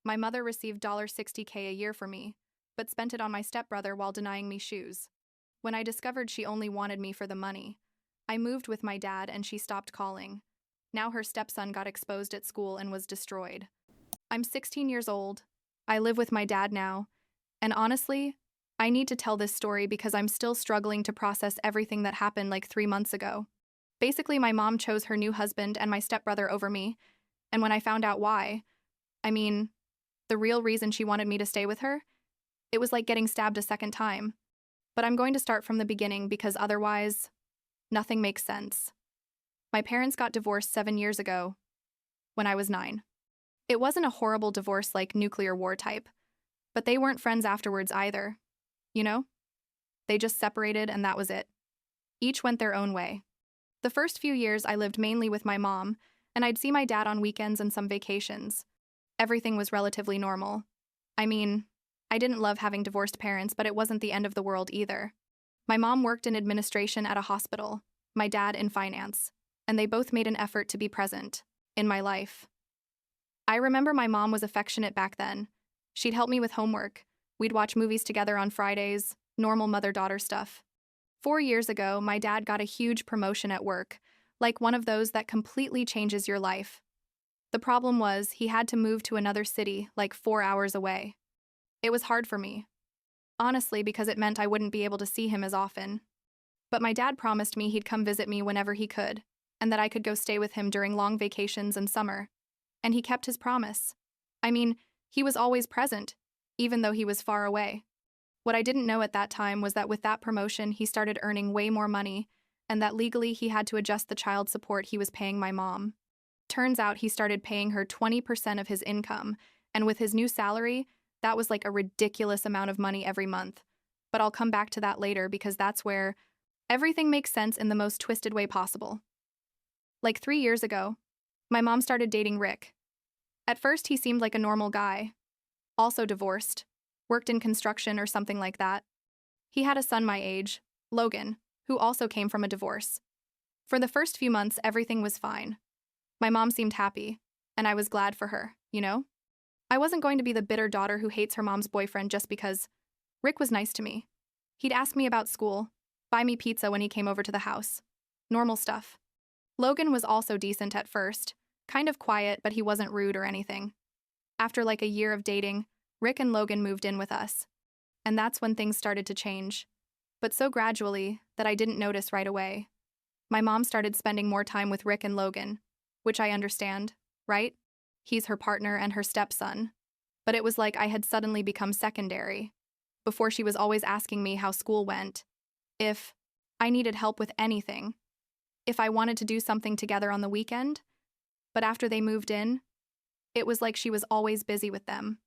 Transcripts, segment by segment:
My mother received $60K a year for me, but spent it on my stepbrother while denying me shoes. When I discovered she only wanted me for the money, I moved with my dad and she stopped calling. Now her stepson got exposed at school and was destroyed. I'm 16 years old. I live with my dad now. And honestly, I need to tell this story because I'm still struggling to process everything that happened like 3 months ago. Basically, my mom chose her new husband and my stepbrother over me. And when I found out why, I mean, the real reason she wanted me to stay with her, it was like getting stabbed a second time. But I'm going to start from the beginning because otherwise, nothing makes sense. My parents got divorced 7 years ago, when I was 9. It wasn't a horrible divorce like nuclear war type, but they weren't friends afterwards either. You know? They just separated and that was it. Each went their own way. The first few years I lived mainly with my mom, and I'd see my dad on weekends and some vacations. Everything was relatively normal. I mean, I didn't love having divorced parents, but it wasn't the end of the world either. My mom worked in administration at a hospital, my dad in finance, and they both made an effort to be present in my life. I remember my mom was affectionate back then. She'd help me with homework. We'd watch movies together on Fridays, normal mother-daughter stuff. 4 years ago, my dad got a huge promotion at work, like one of those that completely changes your life. The problem was he had to move to another city, like 4 hours away. It was hard for me, honestly, because it meant I wouldn't be able to see him as often. But my dad promised me he'd come visit me whenever he could, and that I could go stay with him during long vacations and summer. And he kept his promise. I mean, he was always present, even though he was far away. What I didn't know at that time was that with that promotion, he started earning way more money, and that legally he had to adjust the child support he was paying my mom. Turns out he started paying her 20% of his income, and with his new salary, that was like a ridiculous amount of money every month. But I'll come back to that later because that's where everything makes sense in the most twisted way possible. Like 3 years ago, my mom started dating Rick. At first, he seemed like a normal guy. Also divorced, worked in construction or something like that. He had a son my age, Logan, who also came from a divorce. For the first few months, everything was fine. My mom seemed happy, and I was glad for her, you know? I wasn't going to be the bitter daughter who hates her mom's boyfriend just because. Rick was nice to me. He'd ask me about school, buy me pizza when he came over to the house. Normal stuff. Logan was also decent at first, kind of quiet, but he wasn't rude or anything. After like a year of dating, Rick and Logan moved in with us. And that's when things started to change. But so gradually that I didn't notice right away. My mom started spending more time with Rick and Logan, which I understand, right? He's her partner and her stepson. But it was like I had suddenly become secondary. Before she was always asking me how school went, if I needed help with anything, if I wanted to do something together on the weekend. But after they moved in, it was like she was always busy with them.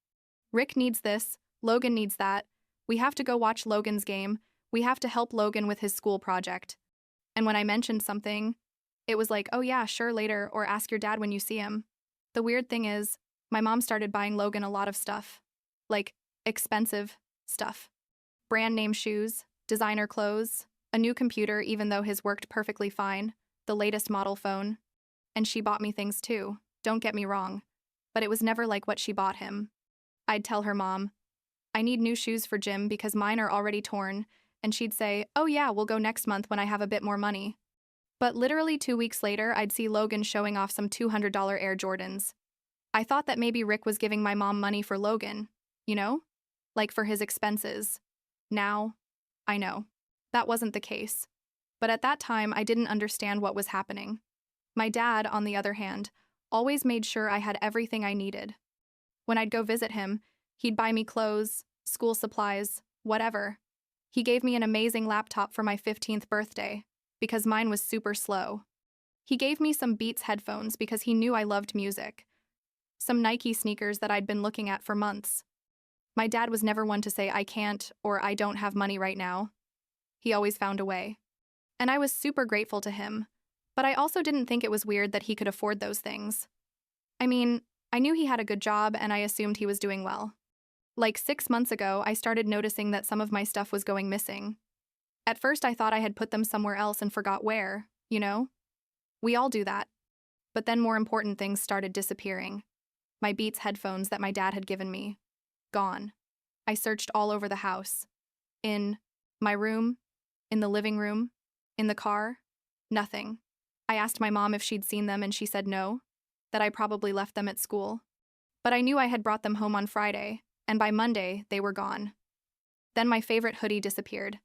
Rick needs this, Logan needs that. We have to go watch Logan's game. We have to help Logan with his school project. And when I mentioned something, it was like, oh yeah, sure, later, or ask your dad when you see him. The weird thing is, my mom started buying Logan a lot of stuff. Like, expensive stuff. Brand name shoes, designer clothes, a new computer even though his worked perfectly fine, the latest model phone. And she bought me things too, don't get me wrong. But it was never like what she bought him. I'd tell her mom, I need new shoes for gym because mine are already torn, and she'd say, oh yeah, we'll go next month when I have a bit more money. But literally 2 weeks later, I'd see Logan showing off some $200 Air Jordans. I thought that maybe Rick was giving my mom money for Logan, you know? Like for his expenses. Now, I know. That wasn't the case. But at that time, I didn't understand what was happening. My dad, on the other hand, always made sure I had everything I needed. When I'd go visit him, he'd buy me clothes, school supplies, whatever. He gave me an amazing laptop for my 15th birthday, because mine was super slow. He gave me some Beats headphones because he knew I loved music. Some Nike sneakers that I'd been looking at for months. My dad was never one to say I can't or I don't have money right now. He always found a way. And I was super grateful to him, but I also didn't think it was weird that he could afford those things. I mean, I knew he had a good job and I assumed he was doing well. Like 6 months ago, I started noticing that some of my stuff was going missing. At first, I thought I had put them somewhere else and forgot where, you know? We all do that. But then more important things started disappearing. My Beats headphones that my dad had given me. Gone. I searched all over the house. In my room, in the living room, in the car. Nothing. I asked my mom if she'd seen them and she said no, that I probably left them at school. But I knew I had brought them home on Friday, and by Monday, they were gone. Then my favorite hoodie disappeared.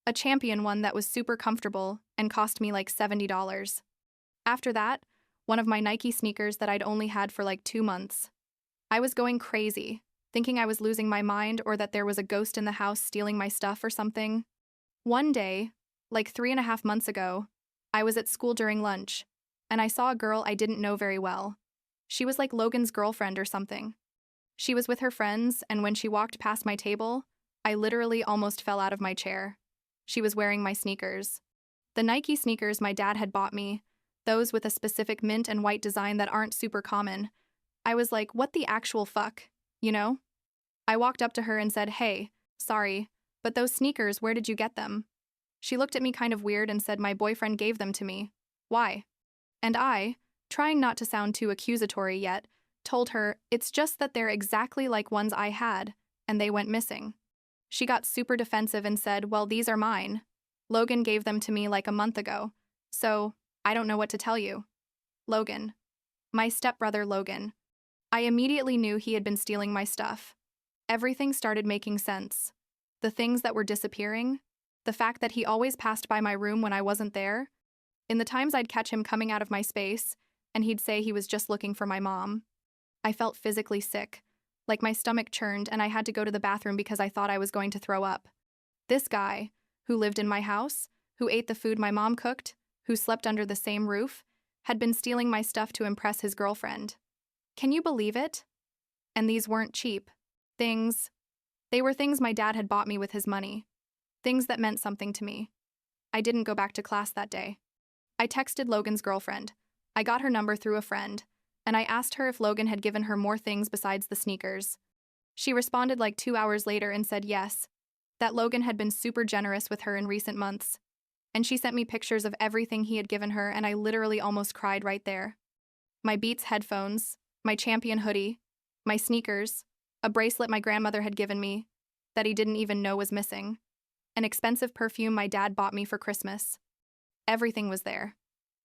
A Champion one that was super comfortable and cost me like $70. After that, one of my Nike sneakers that I'd only had for like 2 months. I was going crazy, thinking I was losing my mind or that there was a ghost in the house stealing my stuff or something. One day, like 3.5 months ago, I was at school during lunch, and I saw a girl I didn't know very well. She was like Logan's girlfriend or something. She was with her friends, and when she walked past my table, I literally almost fell out of my chair. She was wearing my sneakers. The Nike sneakers my dad had bought me, those with a specific mint and white design that aren't super common. I was like, what the actual fuck, you know? I walked up to her and said, hey, sorry, but those sneakers, where did you get them? She looked at me kind of weird and said my boyfriend gave them to me. Why? And I, trying not to sound too accusatory yet, told her it's just that they're exactly like ones I had, and they went missing. She got super defensive and said, well, these are mine. Logan gave them to me like a month ago, so I don't know what to tell you. Logan. My stepbrother Logan. I immediately knew he had been stealing my stuff. Everything started making sense. The things that were disappearing, the fact that he always passed by my room when I wasn't there, in the times I'd catch him coming out of my space, and he'd say he was just looking for my mom. I felt physically sick, like my stomach churned and I had to go to the bathroom because I thought I was going to throw up. This guy, who lived in my house, who ate the food my mom cooked, who slept under the same roof, had been stealing my stuff to impress his girlfriend. Can you believe it? And these weren't cheap. Things. They were things my dad had bought me with his money. Things that meant something to me. I didn't go back to class that day. I texted Logan's girlfriend. I got her number through a friend, and I asked her if Logan had given her more things besides the sneakers. She responded like 2 hours later and said yes, that Logan had been super generous with her in recent months. And she sent me pictures of everything he had given her, and I literally almost cried right there. My Beats headphones, my Champion hoodie, my sneakers, a bracelet my grandmother had given me that he didn't even know was missing, an expensive perfume my dad bought me for Christmas. Everything was there.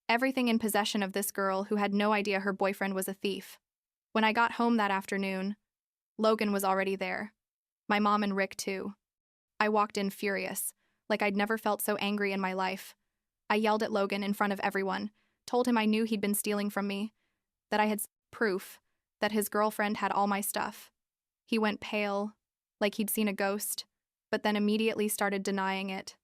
Everything in possession of this girl who had no idea her boyfriend was a thief. When I got home that afternoon, Logan was already there. My mom and Rick, too. I walked in furious, like I'd never felt so angry in my life. I yelled at Logan in front of everyone, told him I knew he'd been stealing from me, that I had proof that his girlfriend had all my stuff. He went pale, like he'd seen a ghost, but then immediately started denying it.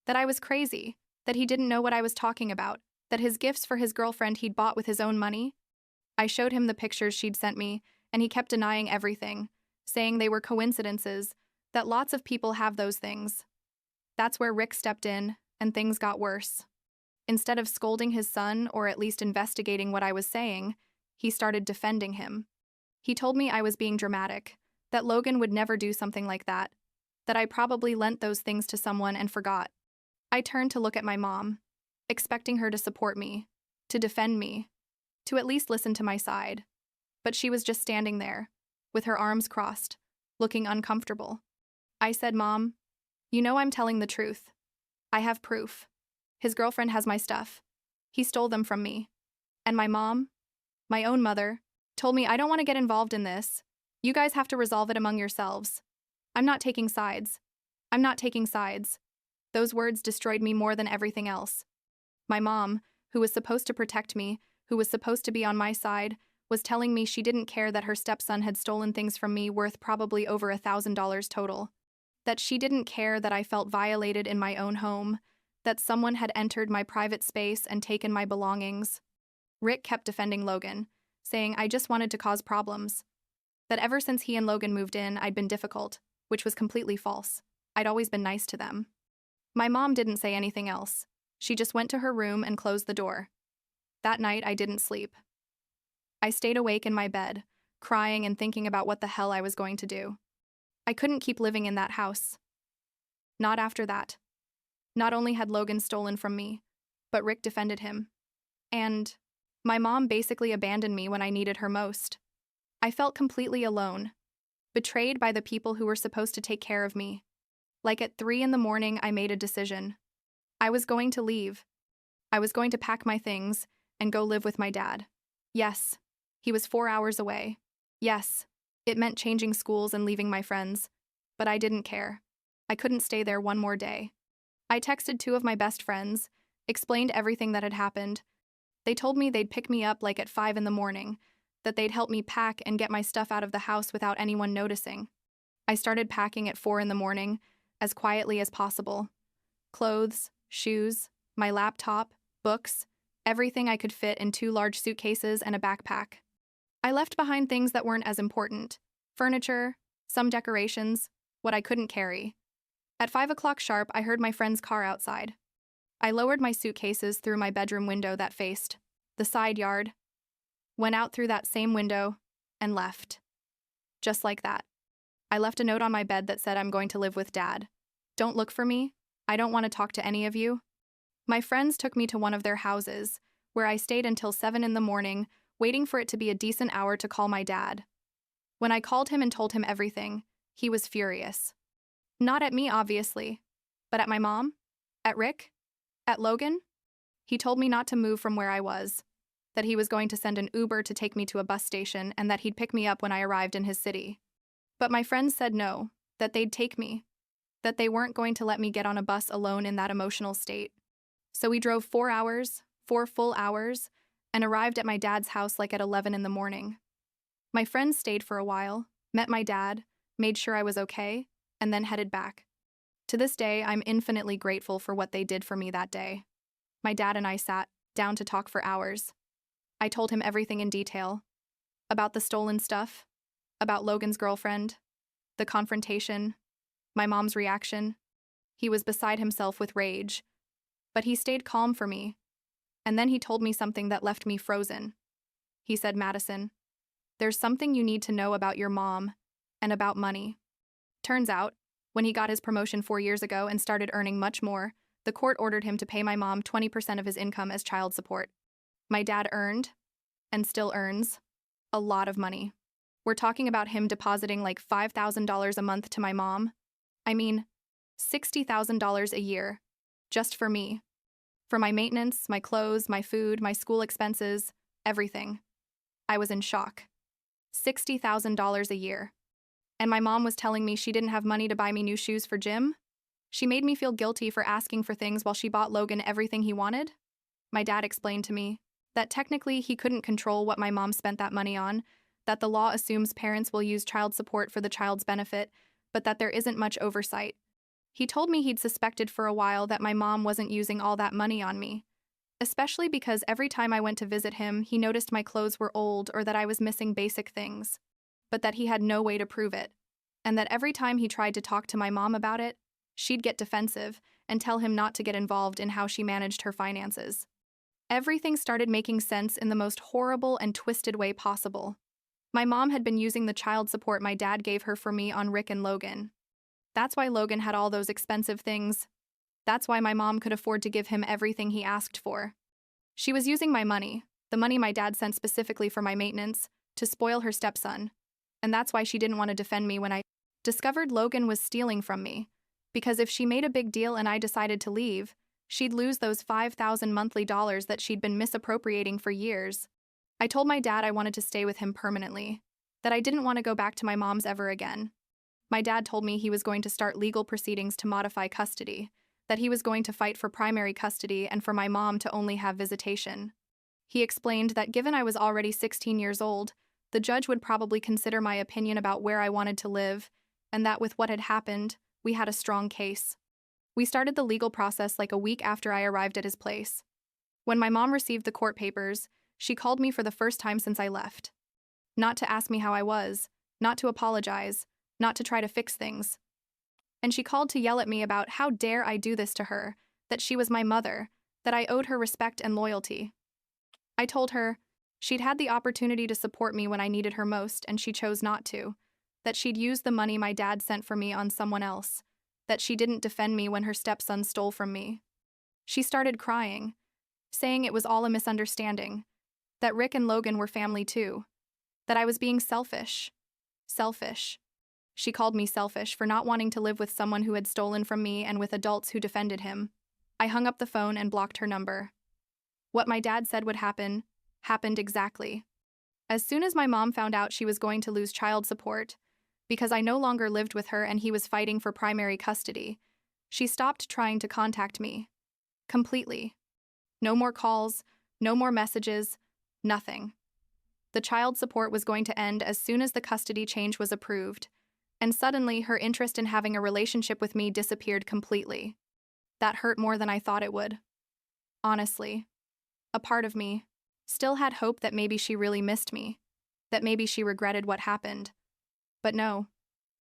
That I was crazy, that he didn't know what I was talking about, that his gifts for his girlfriend he'd bought with his own money. I showed him the pictures she'd sent me, and he kept denying everything, saying they were coincidences, that lots of people have those things. That's where Rick stepped in, and things got worse. Instead of scolding his son or at least investigating what I was saying, he started defending him. He told me I was being dramatic, that Logan would never do something like that I probably lent those things to someone and forgot. I turned to look at my mom, expecting her to support me, to defend me, to at least listen to my side. But she was just standing there, with her arms crossed, looking uncomfortable. I said, Mom, you know I'm telling the truth. I have proof. His girlfriend has my stuff. He stole them from me. And my mom, my own mother, told me I don't want to get involved in this. You guys have to resolve it among yourselves. I'm not taking sides. I'm not taking sides. Those words destroyed me more than everything else. My mom, who was supposed to protect me, who was supposed to be on my side, was telling me she didn't care that her stepson had stolen things from me worth probably over $1,000 total. That she didn't care that I felt violated in my own home, that someone had entered my private space and taken my belongings. Rick kept defending Logan, saying I just wanted to cause problems. That ever since he and Logan moved in, I'd been difficult, which was completely false. I'd always been nice to them. My mom didn't say anything else. She just went to her room and closed the door. That night, I didn't sleep. I stayed awake in my bed, crying and thinking about what the hell I was going to do. I couldn't keep living in that house. Not after that. Not only had Logan stolen from me, but Rick defended him. And my mom basically abandoned me when I needed her most. I felt completely alone, betrayed by the people who were supposed to take care of me. Like at 3 in the morning, I made a decision. I was going to leave. I was going to pack my things and go live with my dad. Yes, he was 4 hours away. Yes, it meant changing schools and leaving my friends, but I didn't care. I couldn't stay there one more day. I texted 2 of my best friends, explained everything that had happened. They told me they'd pick me up like at 5 in the morning, that they'd help me pack and get my stuff out of the house without anyone noticing. I started packing at 4 in the morning, as quietly as possible. Clothes, shoes, my laptop, books, everything I could fit in 2 large suitcases and a backpack. I left behind things that weren't as important: furniture, some decorations, what I couldn't carry. At 5 o'clock sharp, I heard my friend's car outside. I lowered my suitcases through my bedroom window that faced the side yard, went out through that same window, and left. Just like that. I left a note on my bed that said, "I'm going to live with Dad. Don't look for me. I don't want to talk to any of you." My friends took me to one of their houses, where I stayed until 7 in the morning, waiting for it to be a decent hour to call my dad. When I called him and told him everything, he was furious. Not at me, obviously, but at my mom, at Rick, at Logan. He told me not to move from where I was, that he was going to send an Uber to take me to a bus station and that he'd pick me up when I arrived in his city. But my friends said no, that they'd take me, that they weren't going to let me get on a bus alone in that emotional state. So we drove 4 hours, 4 full hours, and arrived at my dad's house like at 11 in the morning. My friends stayed for a while, met my dad, made sure I was okay, and then headed back. To this day, I'm infinitely grateful for what they did for me that day. My dad and I sat down to talk for hours. I told him everything in detail. About the stolen stuff, about Logan's girlfriend, the confrontation, my mom's reaction. He was beside himself with rage, but he stayed calm for me. And then he told me something that left me frozen. He said, "Madison, there's something you need to know about your mom and about money." Turns out, when he got his promotion 4 years ago and started earning much more, the court ordered him to pay my mom 20% of his income as child support. My dad earned, and still earns, a lot of money. We're talking about him depositing like $5,000 a month to my mom. I mean, $60,000 a year, just for me. For my maintenance, my clothes, my food, my school expenses, everything. I was in shock. $60,000 a year. And my mom was telling me she didn't have money to buy me new shoes for gym? She made me feel guilty for asking for things while she bought Logan everything he wanted? My dad explained to me that technically he couldn't control what my mom spent that money on, that the law assumes parents will use child support for the child's benefit, but that there isn't much oversight. He told me he'd suspected for a while that my mom wasn't using all that money on me, especially because every time I went to visit him, he noticed my clothes were old or that I was missing basic things, but that he had no way to prove it, and that every time he tried to talk to my mom about it, she'd get defensive and tell him not to get involved in how she managed her finances. Everything started making sense in the most horrible and twisted way possible. My mom had been using the child support my dad gave her for me on Rick and Logan. That's why Logan had all those expensive things. That's why my mom could afford to give him everything he asked for. She was using my money, the money my dad sent specifically for my maintenance, to spoil her stepson. And that's why she didn't want to defend me when I discovered Logan was stealing from me. Because if she made a big deal and I decided to leave, she'd lose those $5,000 monthly dollars that she'd been misappropriating for years. I told my dad I wanted to stay with him permanently, that I didn't want to go back to my mom's ever again. My dad told me he was going to start legal proceedings to modify custody, that he was going to fight for primary custody and for my mom to only have visitation. He explained that given I was already 16 years old, the judge would probably consider my opinion about where I wanted to live, and that with what had happened, we had a strong case. We started the legal process like a week after I arrived at his place. When my mom received the court papers, she called me for the first time since I left. Not to ask me how I was, not to apologize, not to try to fix things. And she called to yell at me about how dare I do this to her, that she was my mother, that I owed her respect and loyalty. I told her she'd had the opportunity to support me when I needed her most and she chose not to, that she'd used the money my dad sent for me on someone else, that she didn't defend me when her stepson stole from me. She started crying, saying it was all a misunderstanding, that Rick and Logan were family too, That I was being selfish. Selfish. She called me selfish for not wanting to live with someone who had stolen from me and with adults who defended him. I hung up the phone and blocked her number. What my dad said would happen, happened exactly. As soon as my mom found out she was going to lose child support, because I no longer lived with her and he was fighting for primary custody, she stopped trying to contact me. Completely. No more calls, no more messages, nothing. The child support was going to end as soon as the custody change was approved, and suddenly her interest in having a relationship with me disappeared completely. That hurt more than I thought it would. Honestly, a part of me still had hope that maybe she really missed me, that maybe she regretted what happened. But no,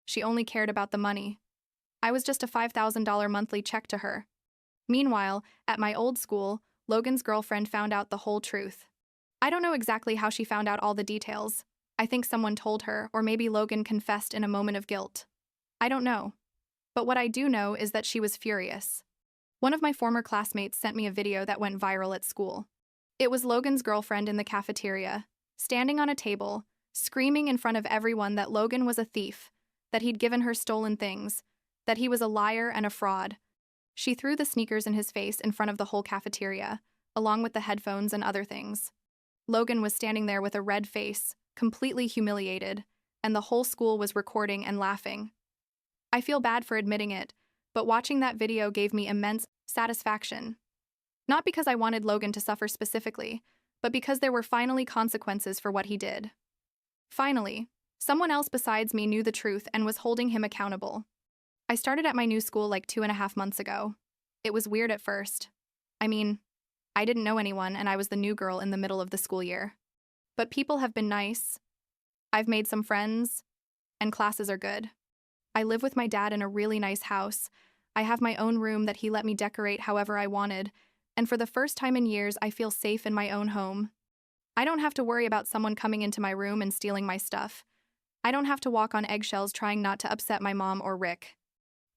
she only cared about the money. I was just a $5,000 monthly check to her. Meanwhile, at my old school, Logan's girlfriend found out the whole truth. I don't know exactly how she found out all the details. I think someone told her, or maybe Logan confessed in a moment of guilt. I don't know. But what I do know is that she was furious. One of my former classmates sent me a video that went viral at school. It was Logan's girlfriend in the cafeteria, standing on a table, screaming in front of everyone that Logan was a thief, that he'd given her stolen things, that he was a liar and a fraud. She threw the sneakers in his face in front of the whole cafeteria, along with the headphones and other things. Logan was standing there with a red face, completely humiliated, and the whole school was recording and laughing. I feel bad for admitting it, but watching that video gave me immense satisfaction. Not because I wanted Logan to suffer specifically, but because there were finally consequences for what he did. Finally, someone else besides me knew the truth and was holding him accountable. I started at my new school like 2.5 months ago. It was weird at first. I mean, I didn't know anyone and I was the new girl in the middle of the school year. But people have been nice. I've made some friends, and classes are good. I live with my dad in a really nice house. I have my own room that he let me decorate however I wanted, and for the first time in years, I feel safe in my own home. I don't have to worry about someone coming into my room and stealing my stuff. I don't have to walk on eggshells trying not to upset my mom or Rick.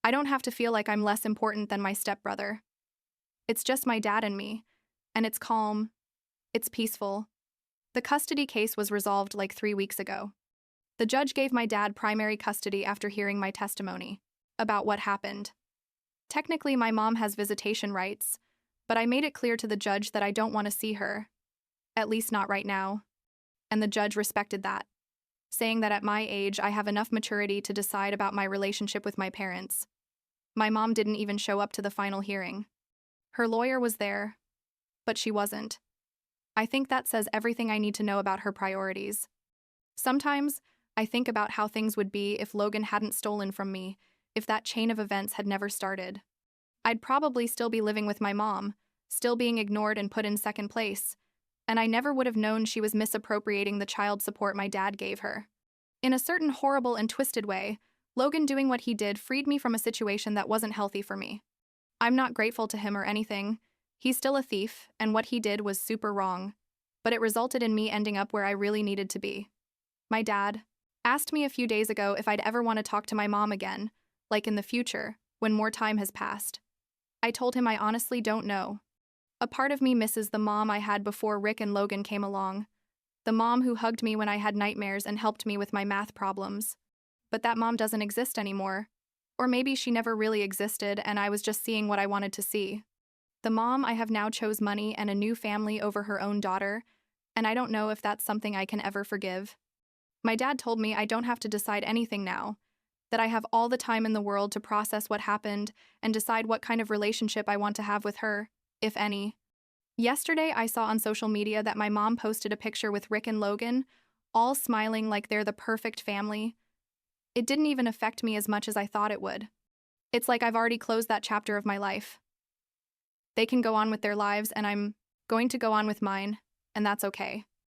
I don't have to feel like I'm less important than my stepbrother. It's just my dad and me, and it's calm. It's peaceful. The custody case was resolved like 3 weeks ago. The judge gave my dad primary custody after hearing my testimony about what happened. Technically, my mom has visitation rights, but I made it clear to the judge that I don't want to see her, at least not right now. And the judge respected that, saying that at my age I have enough maturity to decide about my relationship with my parents. My mom didn't even show up to the final hearing. Her lawyer was there, but she wasn't. I think that says everything I need to know about her priorities. Sometimes, I think about how things would be if Logan hadn't stolen from me, if that chain of events had never started. I'd probably still be living with my mom, still being ignored and put in second place, and I never would have known she was misappropriating the child support my dad gave her. In a certain horrible and twisted way, Logan doing what he did freed me from a situation that wasn't healthy for me. I'm not grateful to him or anything. He's still a thief, and what he did was super wrong, but it resulted in me ending up where I really needed to be. My dad asked me a few days ago if I'd ever want to talk to my mom again, like in the future, when more time has passed. I told him I honestly don't know. A part of me misses the mom I had before Rick and Logan came along. The mom who hugged me when I had nightmares and helped me with my math problems. But that mom doesn't exist anymore. Or maybe she never really existed and I was just seeing what I wanted to see. The mom I have now chose money and a new family over her own daughter, and I don't know if that's something I can ever forgive. My dad told me I don't have to decide anything now, that I have all the time in the world to process what happened and decide what kind of relationship I want to have with her, if any. Yesterday, I saw on social media that my mom posted a picture with Rick and Logan, all smiling like they're the perfect family. It didn't even affect me as much as I thought it would. It's like I've already closed that chapter of my life. They can go on with their lives, and I'm going to go on with mine, and that's okay.